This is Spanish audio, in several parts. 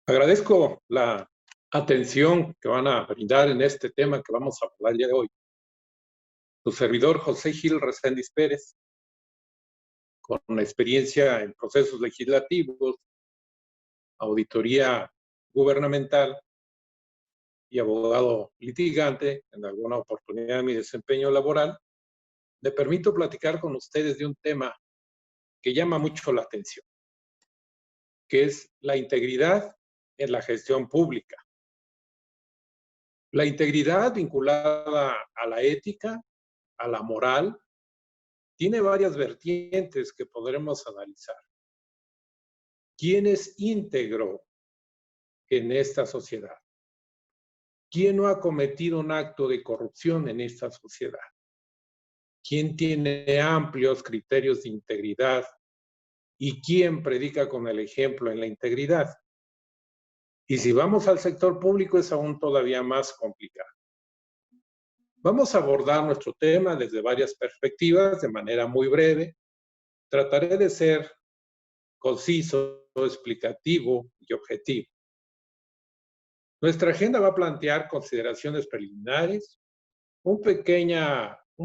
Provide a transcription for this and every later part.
Agradezco la atención que van a brindar en este tema que vamos a hablar el día de hoy. Su servidor José Gil Reséndiz Pérez, con experiencia en procesos legislativos, auditoría gubernamental y abogado litigante en alguna oportunidad de mi desempeño laboral, me permito platicar con ustedes de un tema que llama mucho la atención, que es la integridad en la gestión pública. La integridad vinculada a la ética, a la moral, tiene varias vertientes que podremos analizar. ¿Quién es íntegro en esta sociedad? ¿Quién no ha cometido un acto de corrupción en esta sociedad? ¿Quién tiene amplios criterios de integridad? ¿Y quién predica con el ejemplo en la integridad? Y si vamos al sector público es aún todavía más complicado. Vamos a abordar nuestro tema desde varias perspectivas, de manera muy breve. Trataré de ser conciso, explicativo y objetivo. Nuestra agenda va a plantear consideraciones preliminares, una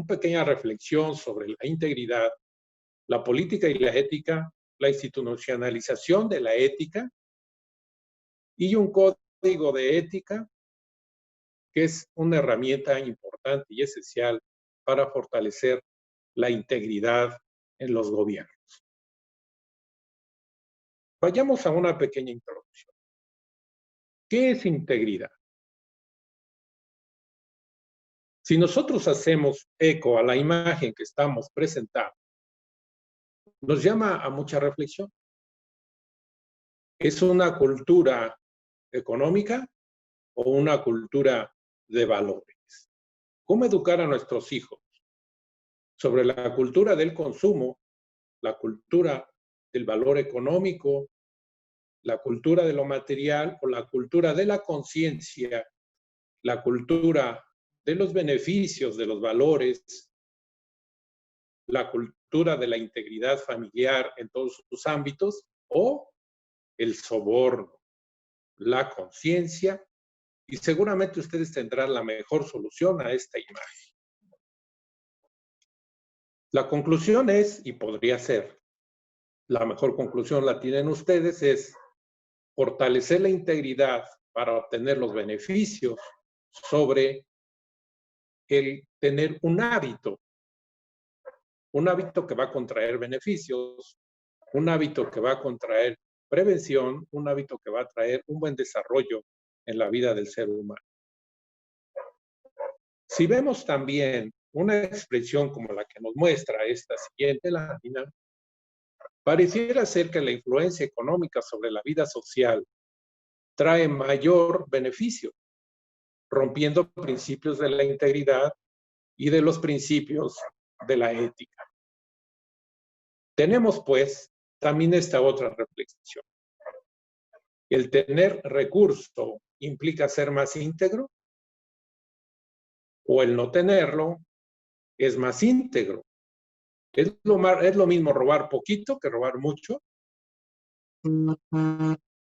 pequeña reflexión sobre la integridad, la política y la ética, la institucionalización de la ética y un código de ética que es una herramienta importante y esencial para fortalecer la integridad en los gobiernos. Vayamos a una pequeña introducción. ¿Qué es integridad? Si nosotros hacemos eco a la imagen que estamos presentando, nos llama a mucha reflexión. ¿Es una cultura económica o una cultura de valores? ¿Cómo educar a nuestros hijos sobre la cultura del consumo, la cultura del valor económico, la cultura de lo material o la cultura de la conciencia, la cultura de los beneficios, de los valores, la cultura de la integridad familiar en todos sus ámbitos o el soborno, la conciencia? Y seguramente ustedes tendrán la mejor solución a esta imagen. La conclusión es, y podría ser, la mejor conclusión la tienen ustedes, es fortalecer la integridad para obtener los beneficios sobre el tener un hábito que va a contraer beneficios, un hábito que va a contraer prevención, un hábito que va a traer un buen desarrollo en la vida del ser humano. Si vemos también una expresión como la que nos muestra esta siguiente lámina, pareciera ser que la influencia económica sobre la vida social trae mayor beneficio, rompiendo principios de la integridad y de los principios de la ética. Tenemos, pues, también esta otra reflexión. ¿El tener recurso implica ser más íntegro? ¿O el no tenerlo es más íntegro? ¿Es lo mismo robar poquito que robar mucho?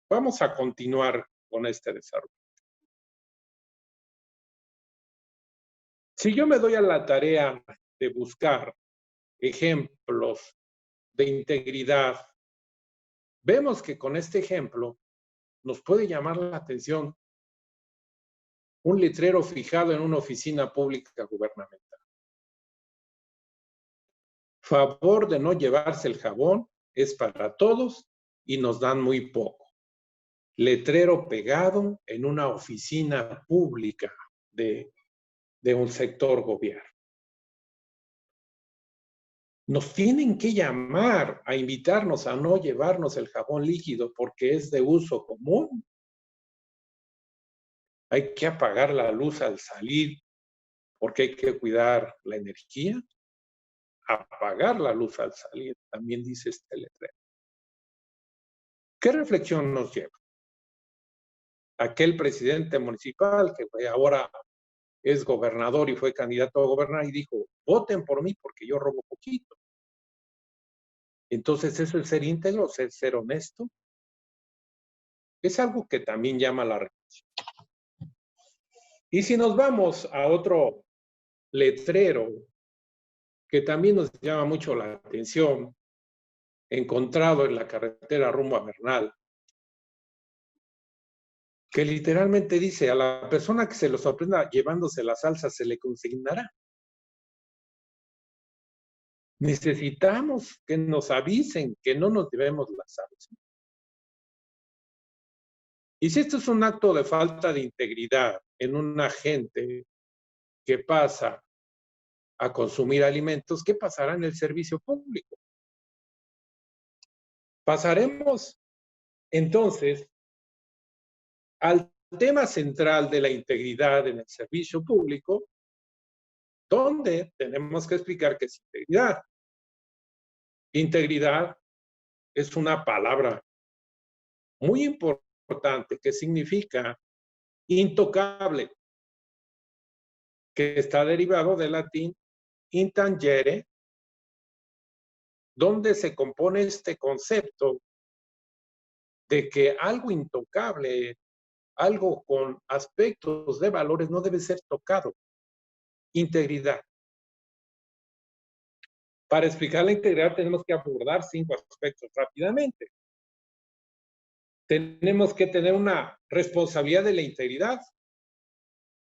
Vamos a continuar con este desarrollo. Si yo me doy a la tarea de buscar ejemplos de integridad, vemos que con este ejemplo nos puede llamar la atención un letrero fijado en una oficina pública gubernamental. Favor de no llevarse el jabón es para todos y nos dan muy poco. Letrero pegado en una oficina pública de un sector gobierno. Nos tienen que llamar a invitarnos a no llevarnos el jabón líquido porque es de uso común. Hay que apagar la luz al salir porque hay que cuidar la energía. Apagar la luz al salir, también dice este letrero. ¿Qué reflexión nos lleva? Aquel presidente municipal que ahora es gobernador y fue candidato a gobernar y dijo, voten por mí porque yo robo poquito. Entonces, ¿eso es ser íntegro, ser honesto? Es algo que también llama la atención. Y si nos vamos a otro letrero que también nos llama mucho la atención, encontrado en la carretera rumbo a Bernal, que literalmente dice: a la persona que se lo sorprenda llevándose la salsa se le consignará. Necesitamos que nos avisen que no nos llevemos la salsa. Y si esto es un acto de falta de integridad en un agente que pasa a consumir alimentos, ¿qué pasará en el servicio público? Pasaremos entonces al tema central de la integridad en el servicio público, donde tenemos que explicar qué es integridad. Integridad es una palabra muy importante que significa intocable, que está derivado del latín intangere, donde se compone este concepto de que algo intocable, algo con aspectos de valores, no debe ser tocado. Integridad. Para explicar la integridad tenemos que abordar 5 aspectos rápidamente. Tenemos que tener una responsabilidad de la integridad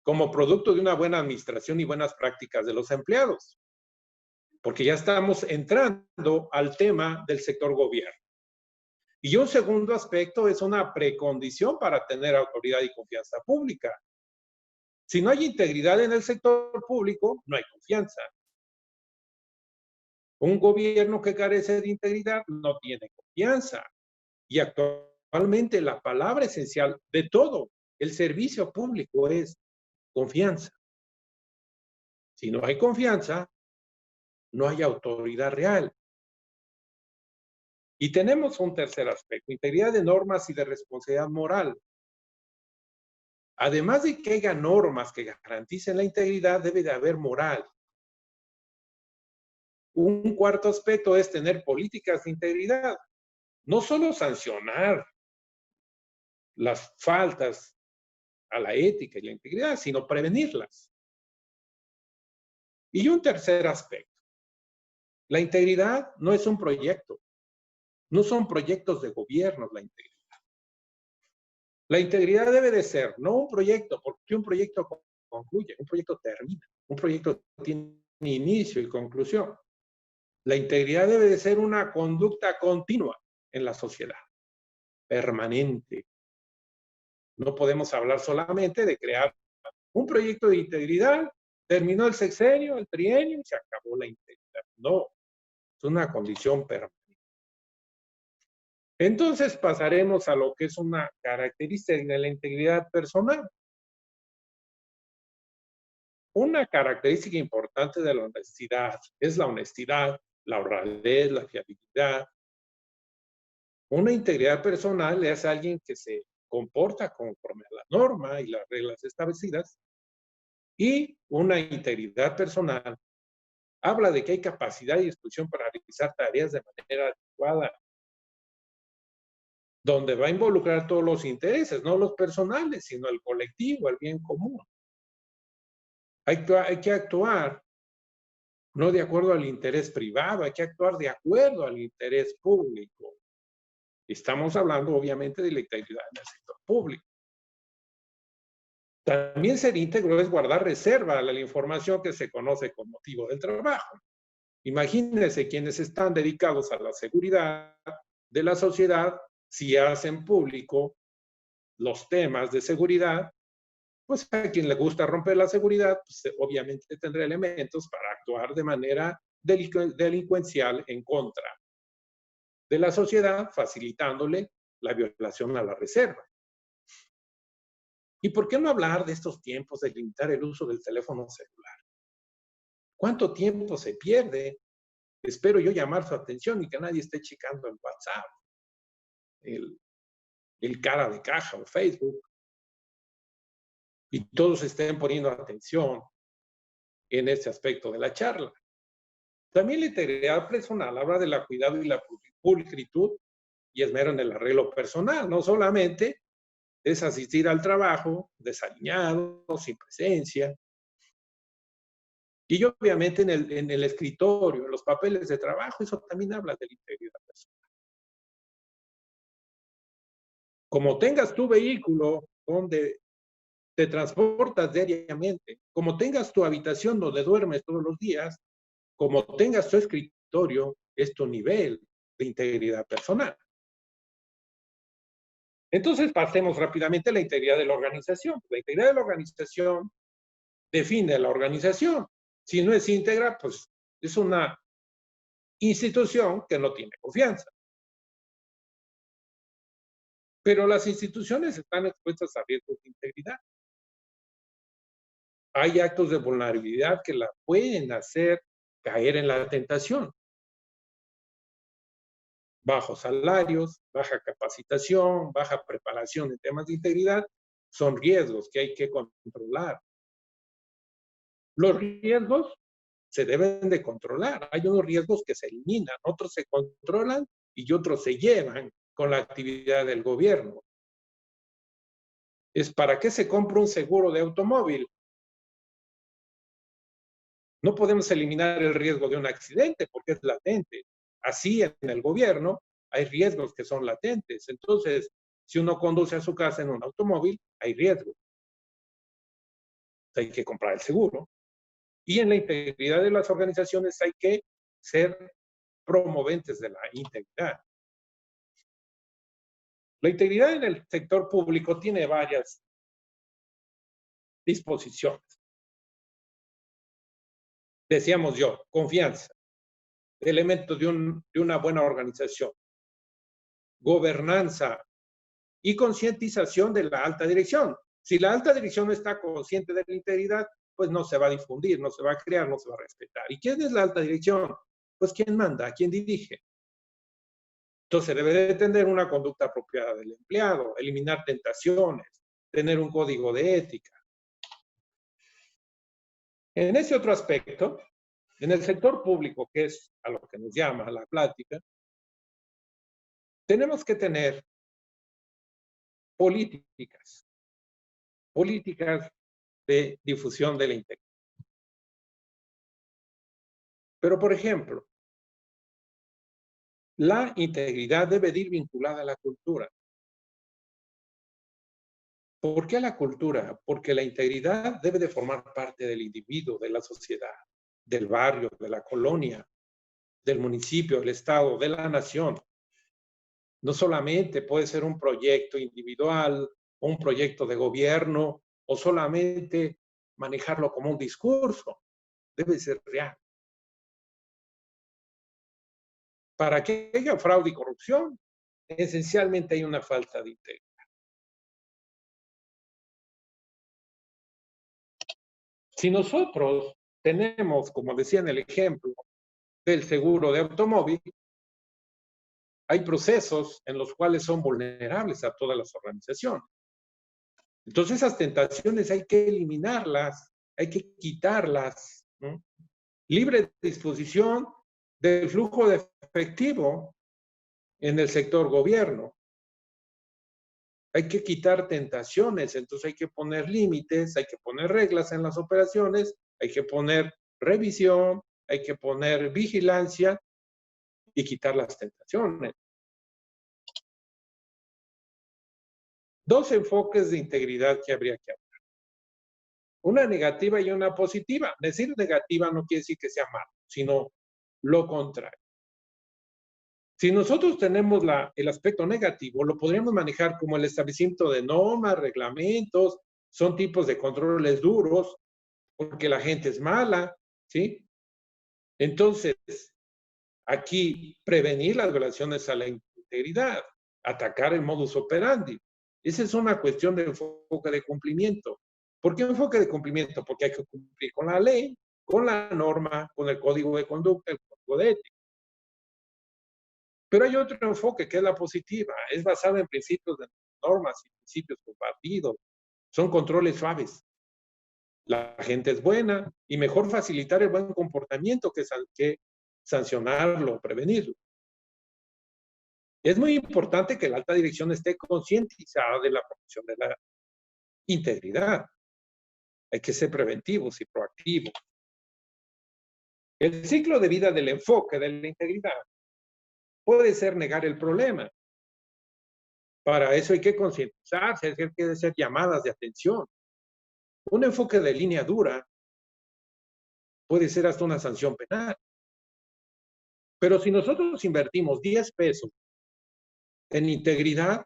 como producto de una buena administración y buenas prácticas de los empleados, porque ya estamos entrando al tema del sector gobierno. Y un segundo aspecto es una precondición para tener autoridad y confianza pública. Si no hay integridad en el sector público, no hay confianza. Un gobierno que carece de integridad no tiene confianza. Y actualmente la palabra esencial de todo el servicio público es confianza. Si no hay confianza, no hay autoridad real. Y tenemos un tercer aspecto: integridad de normas y de responsabilidad moral. Además de que haya normas que garanticen la integridad, debe de haber moral. Un cuarto aspecto es tener políticas de integridad. No solo sancionar las faltas a la ética y la integridad, sino prevenirlas. Y un tercer aspecto: la integridad no es un proyecto, no son proyectos de gobierno la integridad. La integridad debe de ser no un proyecto, porque un proyecto concluye, un proyecto termina, un proyecto tiene inicio y conclusión. La integridad debe de ser una conducta continua en la sociedad, permanente. No podemos hablar solamente de crear un proyecto de integridad, terminó el sexenio, el trienio y se acabó la integridad. No, es una condición permanente. Entonces pasaremos a lo que es una característica de la integridad personal. Una característica importante de la honestidad es la honestidad, la honradez, la fiabilidad. Una integridad personal es alguien que se comporta conforme a la norma y las reglas establecidas. Y una integridad personal habla de que hay capacidad y disposición para realizar tareas de manera adecuada, donde va a involucrar todos los intereses, no los personales, sino el colectivo, el bien común. Hay que actuar no de acuerdo al interés privado, hay que actuar de acuerdo al interés público. Estamos hablando, obviamente, de la integridad en el sector público. También ser íntegro es guardar reserva a la información que se conoce con motivo del trabajo. Imagínense quienes están dedicados a la seguridad de la sociedad, si hacen público los temas de seguridad, pues a quien le gusta romper la seguridad, pues obviamente tendrá elementos para actuar de manera delincuencial en contra de la sociedad, facilitándole la violación a la reserva. ¿Y por qué no hablar de estos tiempos de limitar el uso del teléfono celular? ¿Cuánto tiempo se pierde? Espero yo llamar su atención y que nadie esté checando el WhatsApp, el cara de caja o Facebook, y todos estén poniendo atención en este aspecto de la charla. También la integridad personal habla de la cuidado y la pulcritud y esmero en el arreglo personal, no solamente es asistir al trabajo desaliñado, sin presencia. Y obviamente en el escritorio, en los papeles de trabajo, eso también habla de la integridad personal. Como tengas tu vehículo donde te transportas diariamente, como tengas tu habitación donde duermes todos los días, como tengas tu escritorio, es tu nivel de integridad personal. Entonces pasemos rápidamente a la integridad de la organización. La integridad de la organización define a la organización. Si no es íntegra, pues es una institución que no tiene confianza. Pero las instituciones están expuestas a riesgos de integridad. Hay actos de vulnerabilidad que la pueden hacer caer en la tentación. Bajos salarios, baja capacitación, baja preparación en temas de integridad, son riesgos que hay que controlar. Los riesgos se deben de controlar. Hay unos riesgos que se eliminan, otros se controlan y otros se llevan con la actividad del gobierno. Es para qué se compra un seguro de automóvil. No podemos eliminar el riesgo de un accidente porque es latente. Así en el gobierno hay riesgos que son latentes. Entonces, si uno conduce a su casa en un automóvil, hay riesgos. Hay que comprar el seguro. Y en la integridad de las organizaciones hay que ser promoventes de la integridad. La integridad en el sector público tiene varias disposiciones. Decíamos yo, confianza, elemento de una buena organización, gobernanza y concientización de la alta dirección. Si la alta dirección no está consciente de la integridad, pues no se va a difundir, no se va a crear, no se va a respetar. ¿Y quién es la alta dirección? Pues quién manda, quién dirige. Entonces debe de tener una conducta apropiada del empleado, eliminar tentaciones, tener un código de ética. En ese otro aspecto, en el sector público, que es a lo que nos llama la plática, tenemos que tener políticas de difusión de la integridad. Pero, por ejemplo, la integridad debe ir vinculada a la cultura. ¿Por qué a la cultura? Porque la integridad debe de formar parte del individuo, de la sociedad, del barrio, de la colonia, del municipio, del estado, de la nación. No solamente puede ser un proyecto individual, o un proyecto de gobierno, o solamente manejarlo como un discurso. Debe ser real. Para que haya fraude y corrupción, esencialmente hay una falta de integridad. Si nosotros tenemos, como decía en el ejemplo del seguro de automóvil, hay procesos en los cuales son vulnerables a todas las organizaciones. Entonces esas tentaciones hay que eliminarlas, hay que quitarlas, ¿no? Libre disposición del flujo de efectivo en el sector gobierno. Hay que quitar tentaciones, entonces hay que poner límites, hay que poner reglas en las operaciones, hay que poner revisión, hay que poner vigilancia y quitar las tentaciones. Dos enfoques de integridad que habría que hablar. Una negativa y una positiva. Decir negativa no quiere decir que sea malo, sino lo contrario. Si nosotros tenemos el aspecto negativo, lo podríamos manejar como el establecimiento de normas, reglamentos, son tipos de controles duros, porque la gente es mala, ¿sí? Entonces, aquí prevenir las violaciones a la integridad, atacar el modus operandi. Esa es una cuestión de enfoque de cumplimiento. ¿Por qué enfoque de cumplimiento? Porque hay que cumplir con la ley, con la norma, con el código de conducta, el código de ética. Pero hay otro enfoque que es la positiva, es basada en principios de normas y principios compartidos. Son controles suaves. La gente es buena y mejor facilitar el buen comportamiento que sancionarlo, prevenirlo. Es muy importante que la alta dirección esté concientizada de la promoción de la integridad. Hay que ser preventivos y proactivos. El ciclo de vida del enfoque de la integridad puede ser negar el problema. Para eso hay que concientizarse, hay que hacer llamadas de atención. Un enfoque de línea dura puede ser hasta una sanción penal. Pero si nosotros invertimos 10 pesos en integridad,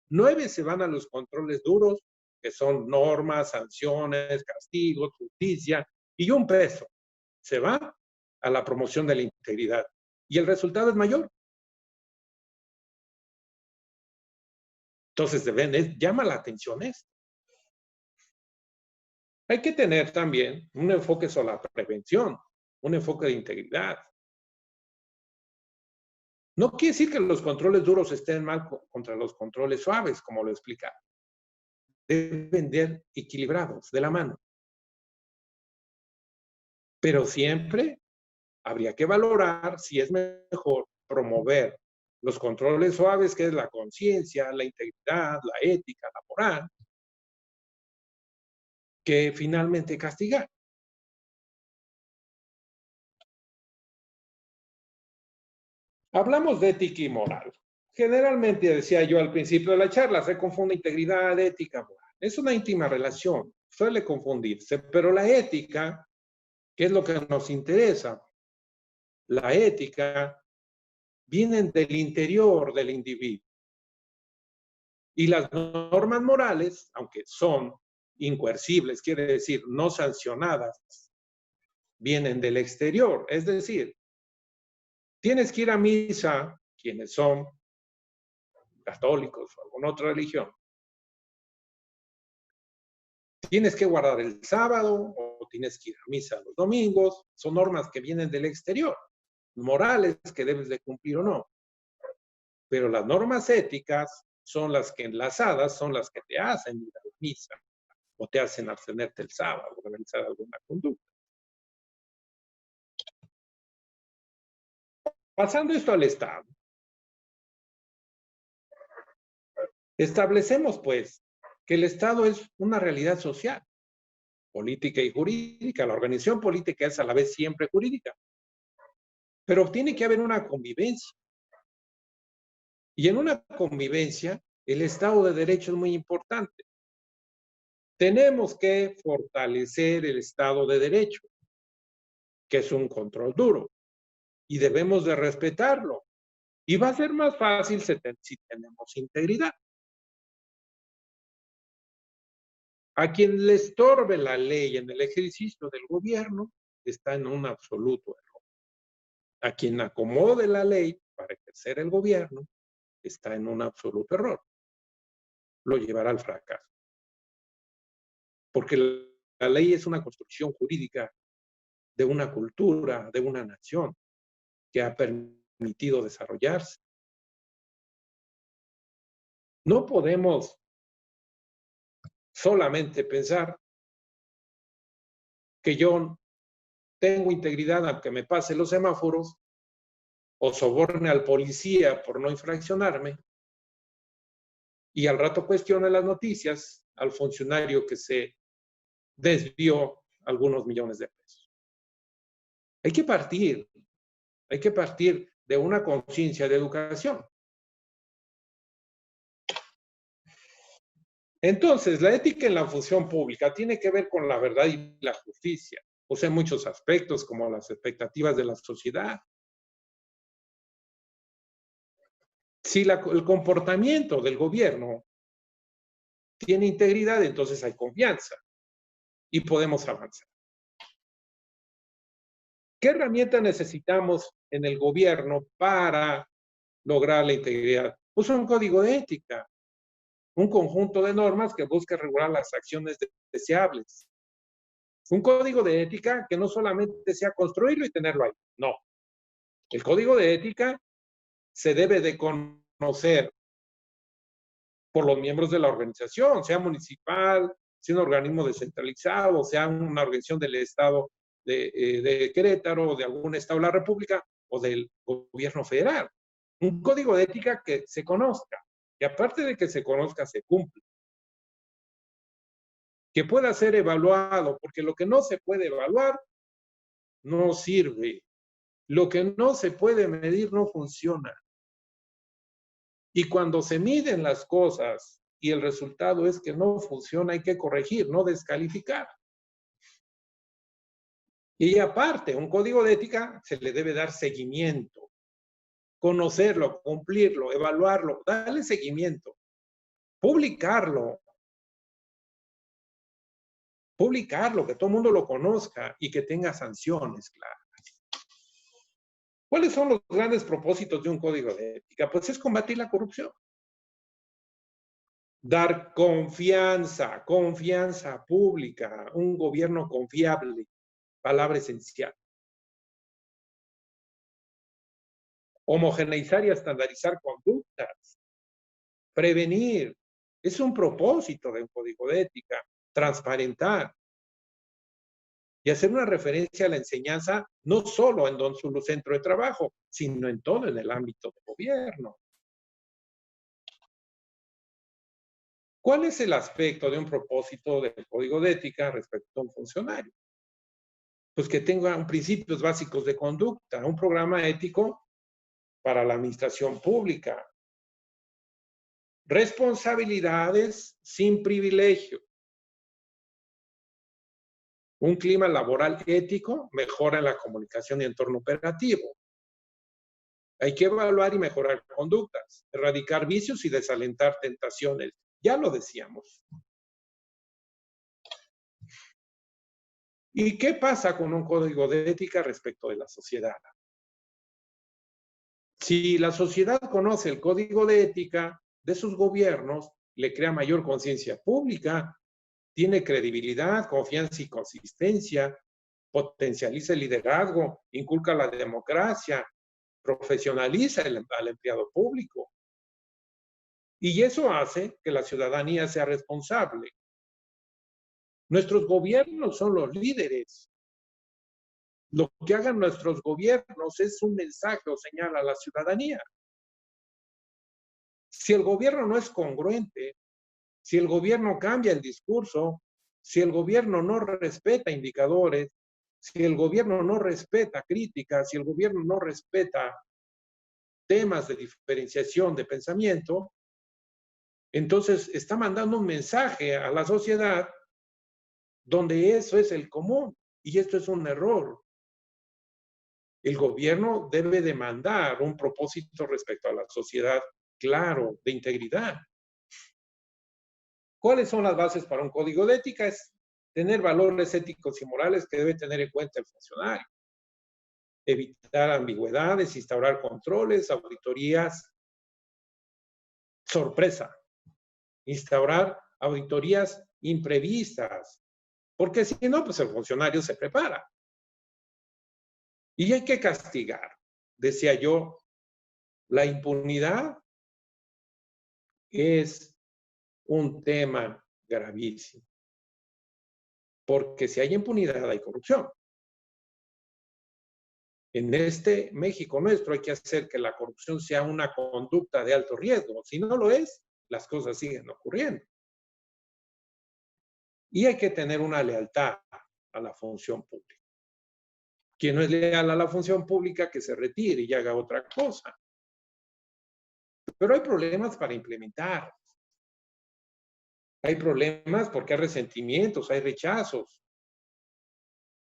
9 se van a los controles duros, que son normas, sanciones, castigos, justicia, y 1 peso se va a la promoción de la integridad. Y el resultado es mayor. Entonces, llama la atención esto. Hay que tener también un enfoque sobre la prevención, un enfoque de integridad. No quiere decir que los controles duros estén mal contra los controles suaves, como lo he explicado. Deben ser equilibrados, de la mano. Pero siempre habría que valorar si es mejor promover los controles suaves, que es la conciencia, la integridad, la ética, la moral, que finalmente castigar. Hablamos de ética y moral. Generalmente, decía yo al principio de la charla, se confunde integridad, ética, moral. Es una íntima relación, suele confundirse, pero la ética, que es lo que nos interesa, la ética viene del interior del individuo. Y las normas morales, aunque son incoercibles, quiere decir no sancionadas, vienen del exterior. Es decir, tienes que ir a misa, quienes son católicos o alguna otra religión. Tienes que guardar el sábado o tienes que ir a misa los domingos. Son normas que vienen del exterior, morales que debes de cumplir o no. Pero las normas éticas son las que enlazadas, son las que te hacen ir a la misa o te hacen abstenerte el sábado o realizar alguna conducta. Pasando esto al Estado, establecemos pues que el Estado es una realidad social, política y jurídica. La organización política es a la vez siempre jurídica, pero tiene que haber una convivencia. Y en una convivencia, el Estado de Derecho es muy importante. Tenemos que fortalecer el Estado de Derecho, que es un control duro, y debemos de respetarlo. Y va a ser más fácil si tenemos integridad. A quien le estorbe la ley en el ejercicio del gobierno está en un absoluto error. A quien acomode la ley para ejercer el gobierno está en un absoluto error. Lo llevará al fracaso. Porque la ley es una construcción jurídica de una cultura, de una nación que ha permitido desarrollarse. No podemos solamente pensar que yo tengo integridad aunque me pase los semáforos o soborne al policía por no infraccionarme y al rato cuestione las noticias al funcionario que se desvió algunos millones de pesos. Hay que partir de una conciencia de educación. Entonces, la ética en la función pública tiene que ver con la verdad y la justicia. Posee muchos aspectos como las expectativas de la sociedad. Si el comportamiento del gobierno tiene integridad, entonces hay confianza y podemos avanzar. ¿Qué herramienta necesitamos en el gobierno para lograr la integridad? Pues un código de ética, un conjunto de normas que busque regular las acciones deseables. Un código de ética que no solamente sea construirlo y tenerlo ahí, no. El código de ética se debe de conocer por los miembros de la organización, sea municipal, sea un organismo descentralizado, sea una organización del Estado de Querétaro, de algún Estado de la República o del gobierno federal. Un código de ética que se conozca, que aparte de que se conozca, se cumple. Que pueda ser evaluado, porque lo que no se puede evaluar no sirve. Lo que no se puede medir no funciona. Y cuando se miden las cosas y el resultado es que no funciona, hay que corregir, no descalificar. Y aparte, un código de ética se le debe dar seguimiento, conocerlo, cumplirlo, evaluarlo, darle seguimiento, publicarlo, que todo el mundo lo conozca y que tenga sanciones, claro. ¿Cuáles son los grandes propósitos de un código de ética? Pues es combatir la corrupción. Dar confianza pública, un gobierno confiable, palabra esencial. Homogeneizar y estandarizar conductas. Prevenir. Es un propósito de un código de ética. Transparentar. Y hacer una referencia a la enseñanza no solo en su centro de trabajo, sino en todo en el ámbito de gobierno. ¿Cuál es el aspecto de un propósito del código de ética respecto a un funcionario? Pues que tenga principios básicos de conducta, un programa ético para la administración pública. Responsabilidades sin privilegio. Un clima laboral ético mejora la comunicación y entorno operativo. Hay que evaluar y mejorar conductas, erradicar vicios y desalentar tentaciones. Ya lo decíamos. ¿Y qué pasa con un código de ética respecto de la sociedad? Si la sociedad conoce el código de ética de sus gobiernos, le crea mayor conciencia pública, tiene credibilidad, confianza y consistencia, potencializa el liderazgo, inculca la democracia, profesionaliza al empleado público. Y eso hace que la ciudadanía sea responsable. Nuestros gobiernos son los líderes. Lo que hagan nuestros gobiernos es un mensaje o señal a la ciudadanía. Si el gobierno no es congruente, si el gobierno cambia el discurso, si el gobierno no respeta indicadores, si el gobierno no respeta críticas, si el gobierno no respeta temas de diferenciación de pensamiento, entonces está mandando un mensaje a la sociedad donde eso es el común y esto es un error. El gobierno debe demandar un propósito respecto a la sociedad claro, de integridad. ¿Cuáles son las bases para un código de ética? Es tener valores éticos y morales que debe tener en cuenta el funcionario. Evitar ambigüedades, instaurar controles, auditorías. Sorpresa. Instaurar auditorías imprevistas. Porque si no, pues el funcionario se prepara. Y hay que castigar. Decía yo, la impunidad es un tema gravísimo. Porque si hay impunidad, hay corrupción. En este México nuestro hay que hacer que la corrupción sea una conducta de alto riesgo. Si no lo es, las cosas siguen ocurriendo. Y hay que tener una lealtad a la función pública. Quien no es leal a la función pública, que se retire y haga otra cosa. Pero hay problemas para implementar. Hay problemas porque hay resentimientos, hay rechazos.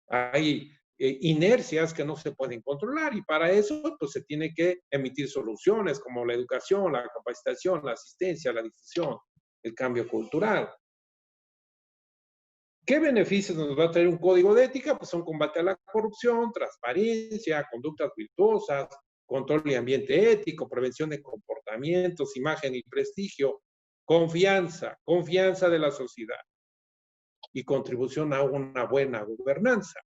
Hay inercias que no se pueden controlar y para eso pues se tiene que emitir soluciones como la educación, la capacitación, la asistencia, la difusión, el cambio cultural. ¿Qué beneficios nos va a traer un código de ética? Pues son combate a la corrupción, transparencia, conductas virtuosas, control y ambiente ético, prevención de comportamientos, imagen y prestigio, confianza de la sociedad y contribución a una buena gobernanza.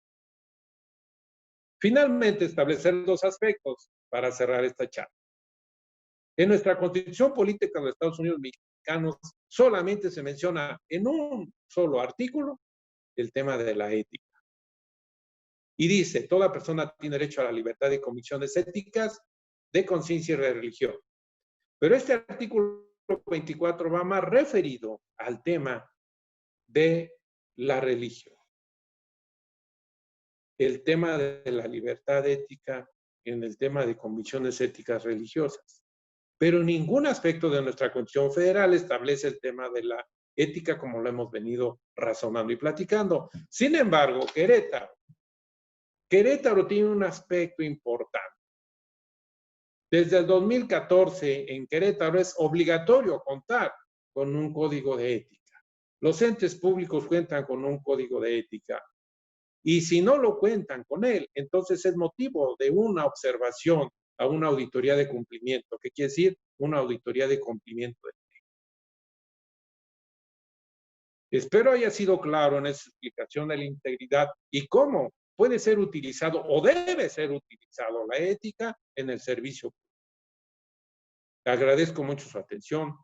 Finalmente, establecer dos aspectos para cerrar esta charla. En nuestra Constitución Política de los Estados Unidos Mexicanos solamente se menciona en un solo artículo el tema de la ética. Y dice, toda persona tiene derecho a la libertad de convicciones éticas de conciencia y religión. Pero este artículo 24 va más referido al tema de la religión. El tema de la libertad ética en el tema de convicciones éticas religiosas. Pero ningún aspecto de nuestra Constitución Federal establece el tema de la ética como lo hemos venido razonando y platicando. Sin embargo, Querétaro tiene un aspecto importante. Desde el 2014 en Querétaro es obligatorio contar con un código de ética. Los entes públicos cuentan con un código de ética. Y si no lo cuentan con él, entonces es motivo de una observación a una auditoría de cumplimiento. ¿Qué quiere decir? Una auditoría de cumplimiento de ley. Espero haya sido claro en esa explicación de la integridad y cómo puede ser utilizado o debe ser utilizado la ética en el servicio público. Le agradezco mucho su atención.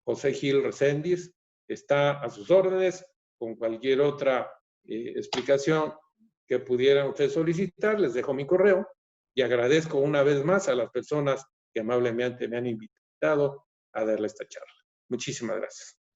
José Gil Reséndiz está a sus órdenes con cualquier otra explicación que pudieran ustedes solicitar. Les dejo mi correo y agradezco una vez más a las personas que amablemente me han invitado a darle esta charla. Muchísimas gracias.